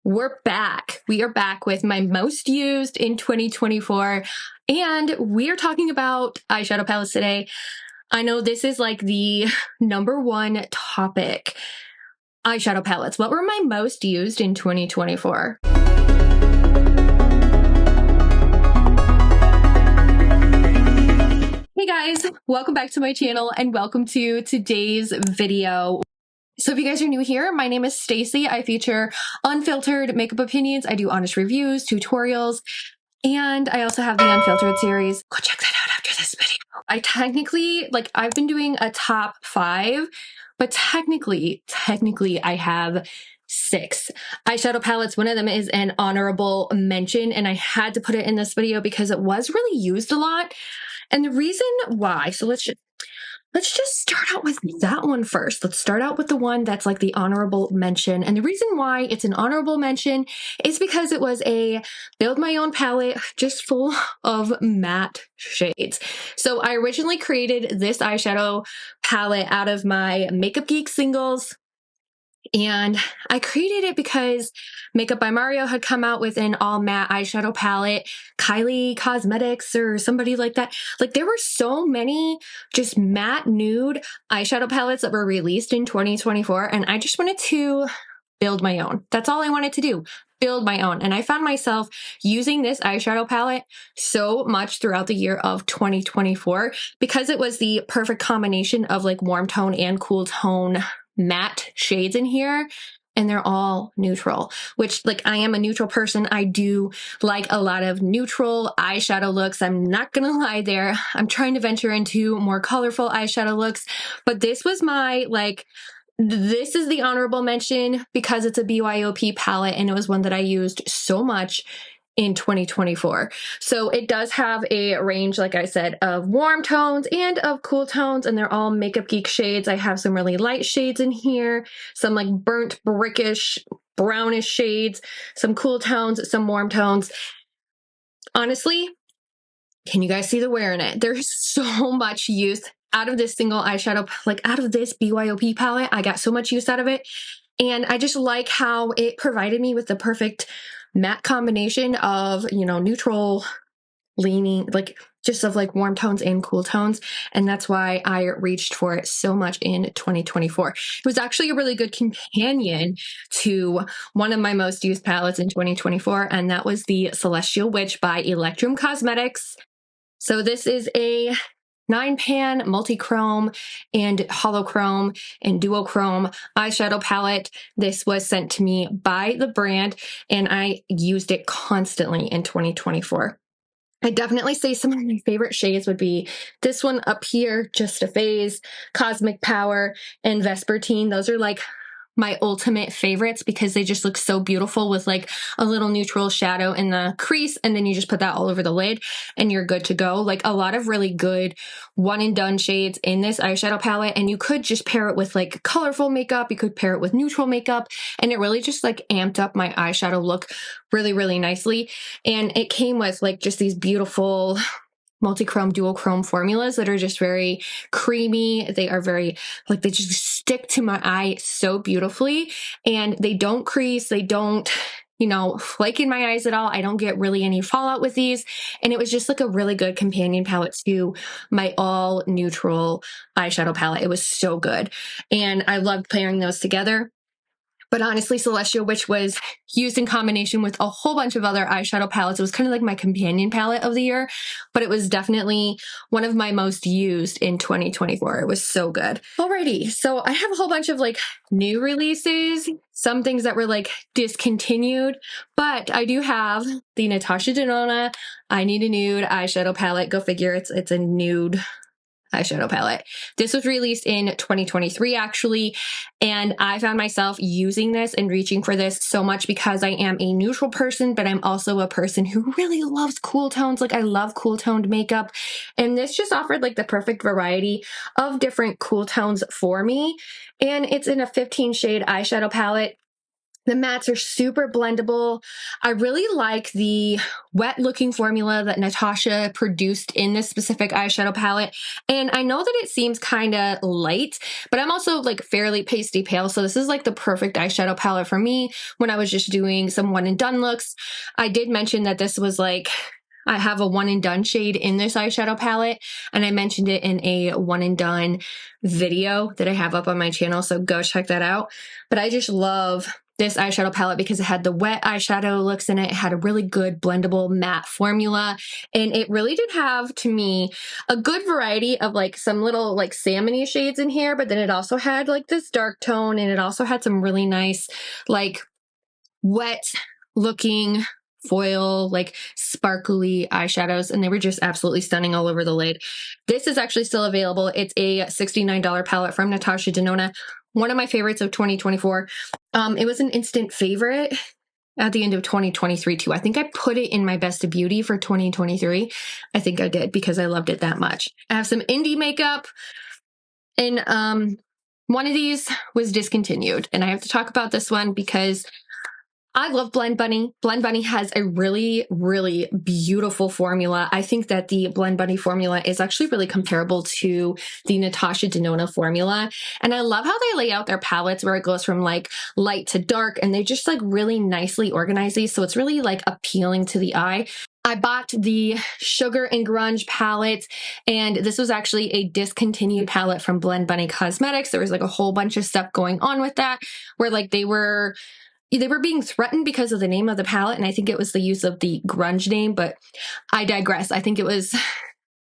We're back. We are back with my most used in 2024, and we are talking about eyeshadow palettes today. I know this is like the #1 topic. Eyeshadow palettes. What were my most used in 2024? Hey guys, welcome back to my channel and welcome to today's video. So if you guys are new here, my name is Staci. I feature unfiltered makeup opinions. I do honest reviews, tutorials, and I also have the Unfiltered series. Go check that out after this video. I technically, I've been doing a top 5, but technically I have 6 eyeshadow palettes. One of them is an honorable mention, and I had to put it in this video because it was really used a lot. And the reason why, so let's just start out with that one first. Let's start out with the one that's like the honorable mention. And the reason why it's an honorable mention is because it was a build my own palette just full of matte shades. So I originally created this eyeshadow palette out of my Makeup Geek singles. And I created it because Makeup by Mario had come out with an all matte eyeshadow palette, Kylie Cosmetics or somebody like that. Like there were so many just matte nude eyeshadow palettes that were released in 2024. And I just wanted to build my own. That's all I wanted to do. Build my own. And I found myself using this eyeshadow palette so much throughout the year of 2024 because it was the perfect combination of like warm tone and cool tone matte shades in here, and they're all neutral, which I am a neutral person. I do like a lot of neutral eyeshadow looks. I'm not gonna lie there. I'm trying to venture into more colorful eyeshadow looks, but this was my this is the honorable mention because it's a BYOP palette and it was one that I used so much in 2024. So it does have a range, like I said, of warm tones and of cool tones, and they're all Makeup Geek shades. I have some really light shades in here, some like burnt brickish, brownish shades, some cool tones, some warm tones. Honestly, can you guys see the wear in it? There's so much use out of this single eyeshadow, out of this BYOP palette. I got so much use out of it. And I just like how it provided me with the perfect matte combination of, neutral leaning, warm tones and cool tones. And that's why I reached for it so much in 2024. It was actually a really good companion to one of my most used palettes in 2024. And that was the Celestial Witch by Electrum Cosmetics. So this is a 9-pan multi-chrome and holochrome and duochrome eyeshadow palette. This was sent to me by the brand and I used it constantly in 2024. I definitely say some of my favorite shades would be this one up here, Just a Phase, Cosmic Power, and Vespertine. Those are my ultimate favorites because they just look so beautiful with a little neutral shadow in the crease, and then you just put that all over the lid and you're good to go. A lot of really good one and done shades in this eyeshadow palette, and you could just pair it with colorful makeup, you could pair it with neutral makeup, and it really just amped up my eyeshadow look really, really nicely. And it came with just these beautiful multi-chrome, duochrome formulas that are just very creamy. They are very, they just stick to my eye so beautifully, and they don't crease. They don't, flake in my eyes at all. I don't get really any fallout with these. And it was just a really good companion palette to my all neutral eyeshadow palette. It was so good. And I loved pairing those together. But honestly, Celestial Witch was used in combination with a whole bunch of other eyeshadow palettes. It was kind of my companion palette of the year, but it was definitely one of my most used in 2024. It was so good. Alrighty, so I have a whole bunch of new releases, some things that were discontinued, but I do have the Natasha Denona I Need a Nude eyeshadow palette. Go figure, it's a nude eyeshadow palette. This was released in 2023 actually, and I found myself using this and reaching for this so much because I am a neutral person, but I'm also a person who really loves cool tones. I love cool toned makeup, and this just offered the perfect variety of different cool tones for me. And it's in a 15 shade eyeshadow palette. The mattes are super blendable. I really like the wet looking formula that Natasha produced in this specific eyeshadow palette. And I know that it seems kind of light, but I'm also like fairly pasty pale. So this is like the perfect eyeshadow palette for me when I was just doing some one and done looks. I did mention that this was like, I have a one and done shade in this eyeshadow palette, and I mentioned it in a one and done video that I have up on my channel. So go check that out. But I just love this eyeshadow palette because it had the wet eyeshadow looks in it. It had a really good blendable matte formula. And it really did have, to me, a good variety of like some little like salmony shades in here. But then it also had like this dark tone, and it also had some really nice like wet looking foil, like sparkly eyeshadows, and they were just absolutely stunning all over the lid. This is actually still available. It's a $69 palette from Natasha Denona. One of my favorites of 2024. It was an instant favorite at the end of 2023 too. I think I put it in my best of beauty for 2023. I think I did because I loved it that much. I have some indie makeup, and one of these was discontinued, and I have to talk about this one because I love Blend Bunny. Blend Bunny has a really, really beautiful formula. I think that the Blend Bunny formula is actually really comparable to the Natasha Denona formula. And I love how they lay out their palettes where it goes from like light to dark, and they just like really nicely organize these. So it's really like appealing to the eye. I bought the Sugar and Grunge palette, and this was actually a discontinued palette from Blend Bunny Cosmetics. There was like a whole bunch of stuff going on with that where like they were being threatened because of the name of the palette, and I think it was the use of the grunge name, but I digress. I think it was,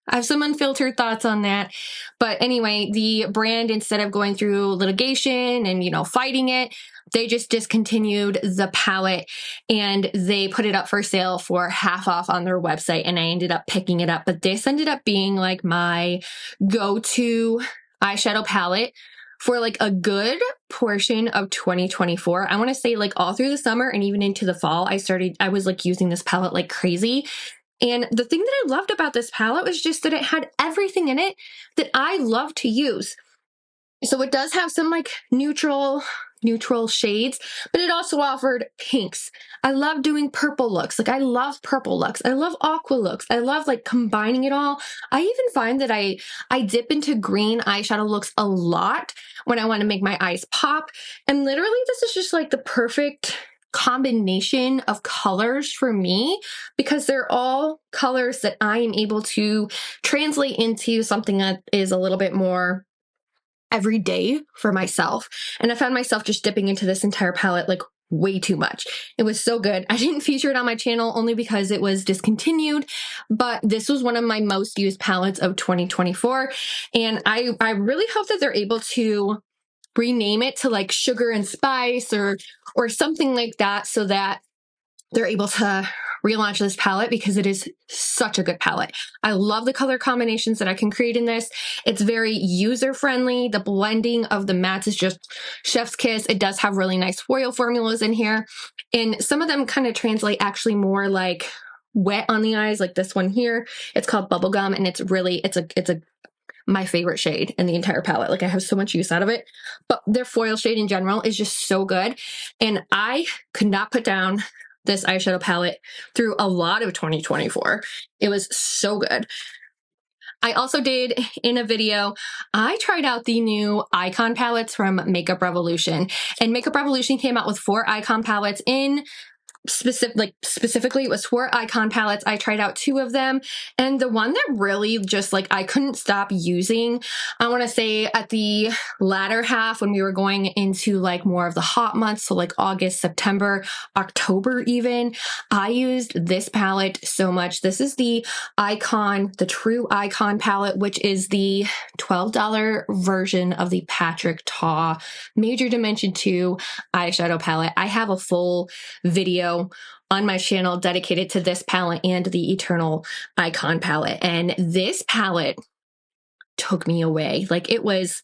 I have some unfiltered thoughts on that. But anyway, the brand, instead of going through litigation and, you know, fighting it, they just discontinued the palette and they put it up for sale for half off on their website, and I ended up picking it up. But this ended up being like my go-to eyeshadow palette for like a good portion of 2024. I want to say like all through the summer and even into the fall, I was like using this palette like crazy. And the thing that I loved about this palette was just that it had everything in it that I love to use. So it does have some like neutral shades, but it also offered pinks. I love doing purple looks. Like I love purple looks. I love aqua looks. I love like combining it all. I even find that I dip into green eyeshadow looks a lot when I want to make my eyes pop. And literally this is just like the perfect combination of colors for me, because they're all colors that I am able to translate into something that is a little bit more every day for myself. And I found myself just dipping into this entire palette like way too much. It was so good. I didn't feature it on my channel only because it was discontinued, but this was one of my most used palettes of 2024. And I really hope that they're able to rename it to like Sugar and Spice or something like that, so that they're able to relaunch this palette, because it is such a good palette. I love the color combinations that I can create in this. It's very user-friendly. The blending of the mattes is just chef's kiss. It does have really nice foil formulas in here, and some of them kind of translate actually more like wet on the eyes, like this one here. It's called Bubblegum, and it's my favorite shade in the entire palette. Like I have so much use out of it, but their foil shade in general is just so good. And I could not put down this eyeshadow palette through a lot of 2024. It was so good. I also did in a video, I tried out the new Icon palettes from Makeup Revolution, and Makeup Revolution came out with 4 Icon palettes in specifically it was 4 Icon palettes. I tried out 2 of them, and the one that really just like I couldn't stop using, I want to say at the latter half when we were going into like more of the hot months, so like August, September, October even, I used this palette so much. This is the True Icon palette, which is the $12 version of the Patrick Ta Major Dimension 2 eyeshadow palette. I have a full video on my channel dedicated to this palette and the Eternal Icon palette. And this palette took me away. Like it was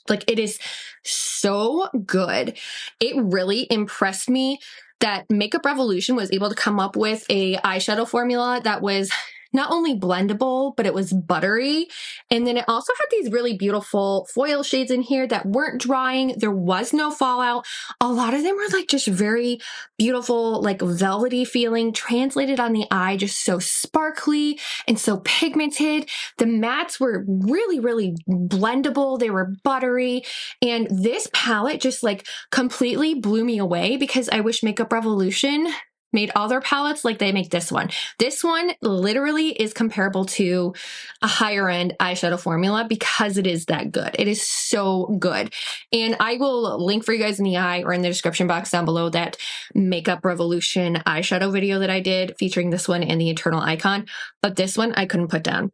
like, it is so good. It really impressed me that Makeup Revolution was able to come up with a eyeshadow formula that was not only blendable, but it was buttery. And then it also had these really beautiful foil shades in here that weren't drying. There was no fallout. A lot of them were like just very beautiful, like velvety feeling, translated on the eye, just so sparkly and so pigmented. The mattes were really, really blendable. They were buttery. And this palette just like completely blew me away, because I wish Makeup Revolution made all their palettes like they make this one. This one literally is comparable to a higher end eyeshadow formula because it is that good. It is so good. And I will link for you guys in the eye or in the description box down below that Makeup Revolution eyeshadow video that I did featuring this one and the Eternal Icon. But this one I couldn't put down.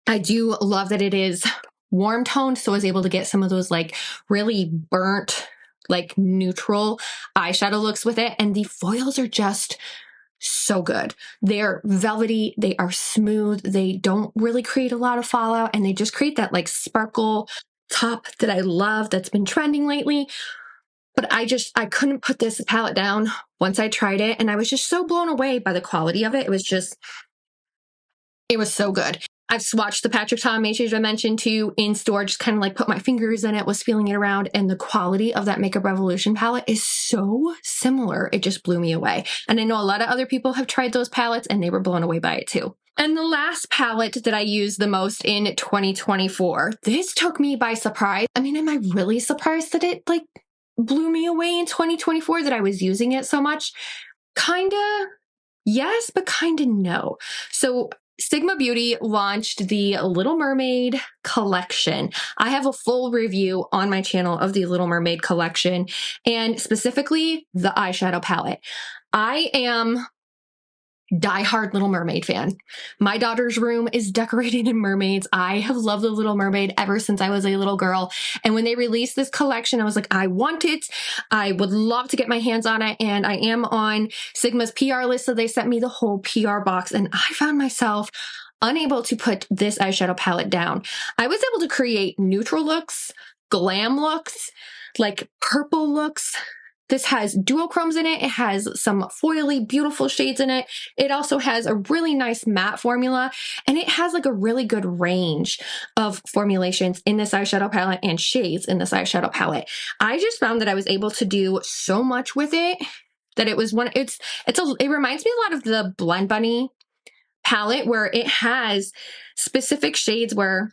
I do love that it is warm toned, so I was able to get some of those like really burnt, like neutral eyeshadow looks with it. And the foils are just so good. They're velvety, they are smooth, they don't really create a lot of fallout, and they just create that like sparkle top that I love that's been trending lately. But I couldn't put this palette down once I tried it, and I was just so blown away by the quality of it. It was so good. I've swatched the Patrick Ta shades I mentioned too in store, just kind of like put my fingers in it, was feeling it around, and the quality of that Makeup Revolution palette is so similar. It just blew me away. And I know a lot of other people have tried those palettes and they were blown away by it too. And the last palette that I used the most in 2024, this took me by surprise. I mean, am I really surprised that it like blew me away in 2024 that I was using it so much? Kinda yes, but kinda no. So Sigma Beauty launched the Little Mermaid collection. I have a full review on my channel of the Little Mermaid collection, and specifically the eyeshadow palette. I am diehard Little Mermaid fan. My daughter's room is decorated in mermaids. I have loved the Little Mermaid ever since I was a little girl. And when they released this collection, I was like, I want it. I would love to get my hands on it. And I am on Sigma's PR list, so they sent me the whole PR box, and I found myself unable to put this eyeshadow palette down. I was able to create neutral looks, glam looks, like purple looks. This has duochromes in it. It has some foily, beautiful shades in it. It also has a really nice matte formula, and it has like a really good range of formulations in this eyeshadow palette and shades in this eyeshadow palette. I just found that I was able to do so much with it that it was it reminds me a lot of the Blend Bunny palette, where it has specific shades where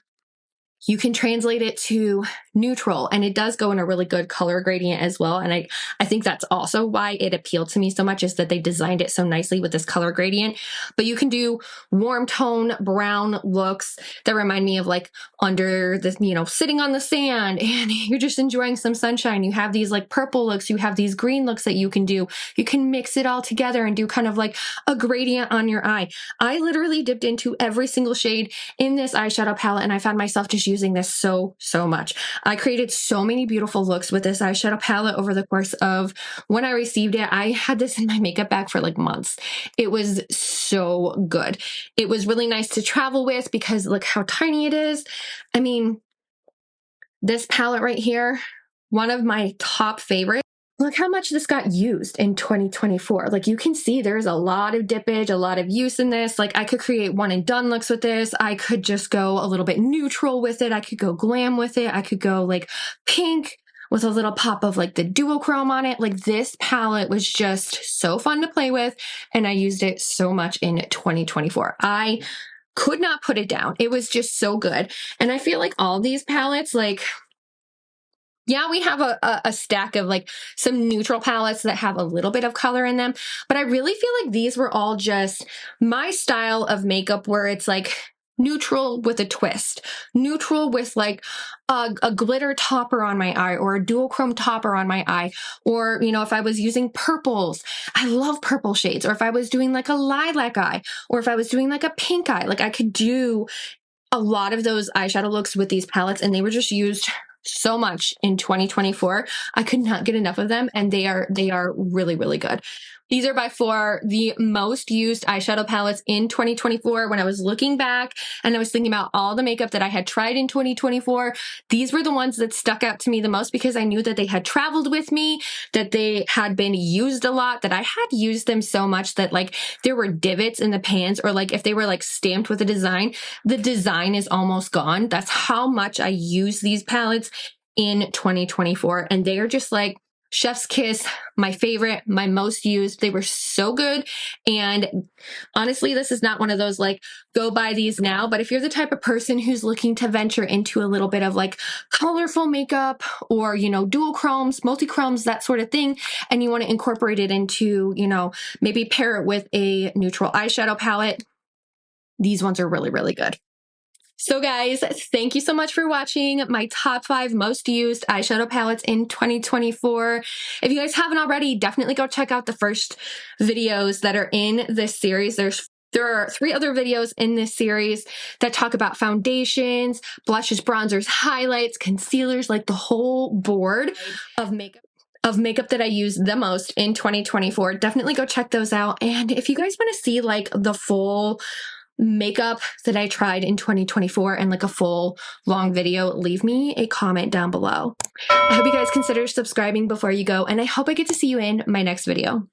you can translate it to neutral, and it does go in a really good color gradient as well. And I think that's also why it appealed to me so much, is that they designed it so nicely with this color gradient. But you can do warm tone brown looks that remind me of like under the, sitting on the sand and you're just enjoying some sunshine. You have these like purple looks, you have these green looks that you can do. You can mix it all together and do kind of like a gradient on your eye. I literally dipped into every single shade in this eyeshadow palette, and I found myself just using this so much. I created so many beautiful looks with this eyeshadow palette over the course of when I received it. I had this in my makeup bag for like months. It was so good. It was really nice to travel with because look how tiny it is. I mean, this palette right here, one of my top favorites. Look how much this got used in 2024. Like you can see there's a lot of dippage, a lot of use in this. Like I could create one and done looks with this. I could just go a little bit neutral with it. I could go glam with it. I could go like pink with a little pop of like the duochrome on it. Like this palette was just so fun to play with, and I used it so much in 2024. I could not put it down. It was just so good. And I feel like all these palettes, like, yeah, we have a stack of like some neutral palettes that have a little bit of color in them, but I really feel like these were all just my style of makeup, where it's like neutral with a twist, neutral with like a glitter topper on my eye or a duochrome topper on my eye. Or, if I was using purples, I love purple shades. Or if I was doing like a lilac eye, or if I was doing like a pink eye, like I could do a lot of those eyeshadow looks with these palettes, and they were just used so much in 2024. I could not get enough of them, and they are really, really good. These are by far the most used eyeshadow palettes in 2024. When I was looking back and I was thinking about all the makeup that I had tried in 2024, these were the ones that stuck out to me the most because I knew that they had traveled with me, that they had been used a lot, that I had used them so much that like there were divots in the pans, or like if they were like stamped with a design, the design is almost gone. That's how much I use these palettes in 2024. And they are just like chef's kiss, my favorite, my most used. They were so good. And honestly, this is not one of those like go buy these now, but if you're the type of person who's looking to venture into a little bit of like colorful makeup, or, you know, dual chromes, multi-chromes, that sort of thing, and you want to incorporate it into, you know, maybe pair it with a neutral eyeshadow palette, these ones are really, really good. So guys, thank you so much for watching my top 5 most used eyeshadow palettes in 2024. If you guys haven't already, definitely go check out the first videos that are in this series. There are 3 other videos in this series that talk about foundations, blushes, bronzers, highlights, concealers, like the whole board of makeup that I use the most in 2024. Definitely go check those out. And if you guys want to see like the full makeup that I tried in 2024 and like a full long video, leave me a comment down below. I hope you guys consider subscribing before you go, and I hope I get to see you in my next video.